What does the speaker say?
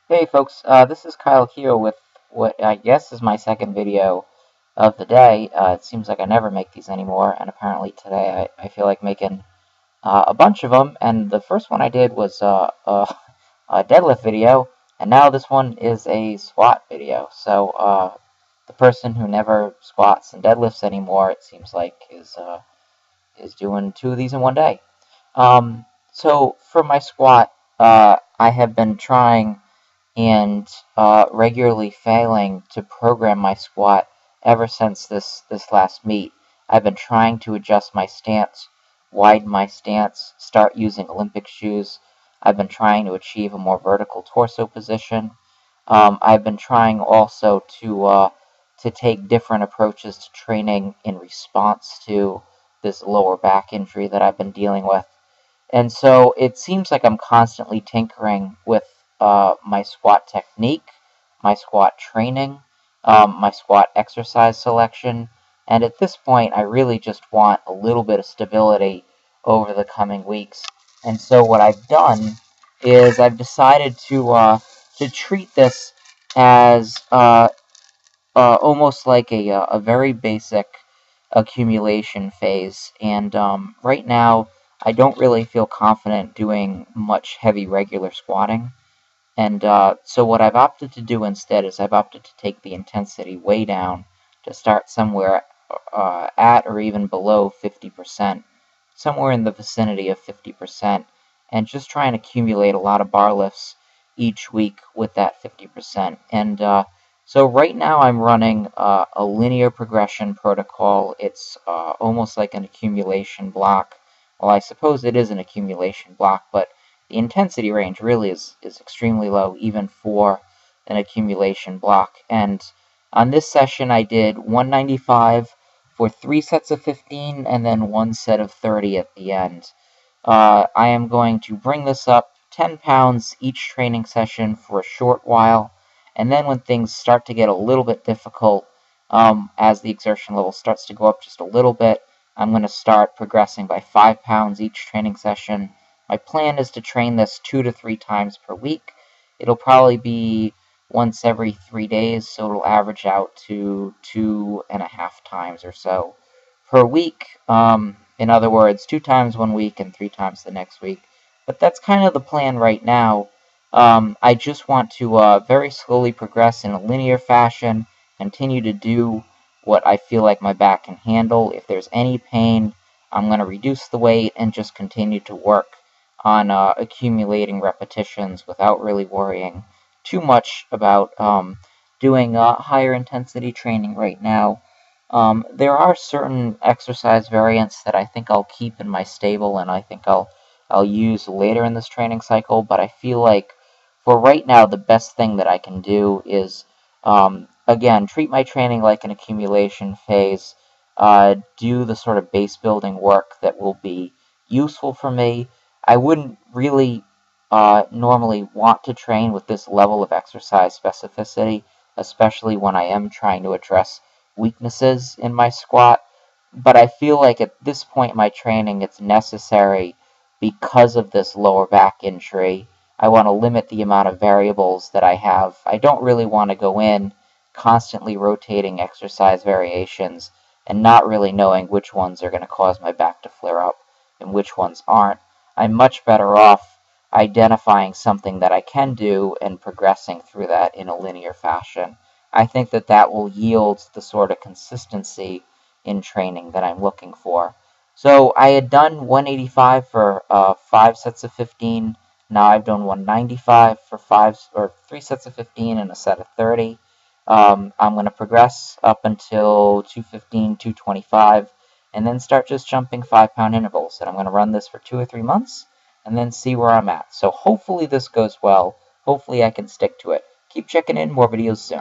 Hey folks, this is Keough with what I guess is my second video of the day. It seems like I never make these anymore, and apparently today I feel like making a bunch of them. And the first one I did was a deadlift video, and now this one is a squat video. So the person who never squats and deadlifts anymore, it seems like, is doing two of these in one day. So for my squat, I have been trying and regularly failing to program my squat ever since this last meet. I've been trying to adjust my stance, widen my stance, start using Olympic shoes. I've been trying to achieve a more vertical torso position. I've been trying also to take different approaches to training in response to this lower back injury that I've been dealing with. And so it seems like I'm constantly tinkering with my squat technique, my squat training, my squat exercise selection, and at this point I really just want a little bit of stability over the coming weeks. And so what I've done is I've decided to treat this as almost like a very basic accumulation phase. And right now, I don't really feel confident doing much heavy regular squatting. And so what I've opted to do instead is I've opted to take the intensity way down to start somewhere at or even below 50%, somewhere in the vicinity of 50%, and just try and accumulate a lot of bar lifts each week with that 50%. And so right now I'm running a linear progression protocol. It's almost like an accumulation block. Well, I suppose it is an accumulation block, but the intensity range really is extremely low, even for an accumulation block. And on this session, I did 195 for 3 sets of 15, and then 1 set of 30 at the end. I am going to bring this up 10 pounds each training session for a short while, and then when things start to get a little bit difficult, as the exertion level starts to go up just a little bit, I'm going to start progressing by 5 pounds each training session. My plan is to train this 2 to 3 times per week. It'll probably be once every 3 days, so it'll average out to 2.5 times or so per week. In other words, 2 times one week and 3 times the next week. But that's kind of the plan right now. I just want to very slowly progress in a linear fashion, continue to do what I feel like my back can handle. If there's any pain, I'm going to reduce the weight and just continue to work on accumulating repetitions without really worrying too much about doing higher intensity training right now. There are certain exercise variants that I think I'll keep in my stable and I think I'll use later in this training cycle, but I feel like for right now the best thing that I can do is again, treat my training like an accumulation phase, do the sort of base building work that will be useful for me. I wouldn't really normally want to train with this level of exercise specificity, especially when I am trying to address weaknesses in my squat. But I feel like at this point in my training, it's necessary because of this lower back injury. I want to limit the amount of variables that I have. I don't really want to go in constantly rotating exercise variations and not really knowing which ones are going to cause my back to flare up and which ones aren't. I'm much better off identifying something that I can do and progressing through that in a linear fashion. I think that that will yield the sort of consistency in training that I'm looking for. So I had done 185 for 5 sets of 15. Now I've done 195 for 3 sets of 15 and a set of 30. I'm going to progress up until 215, 225, and then start just jumping 5-pound intervals. And I'm going to run this for 2 or 3 months and then see where I'm at. So hopefully this goes well. Hopefully I can stick to it. Keep checking in, more videos soon.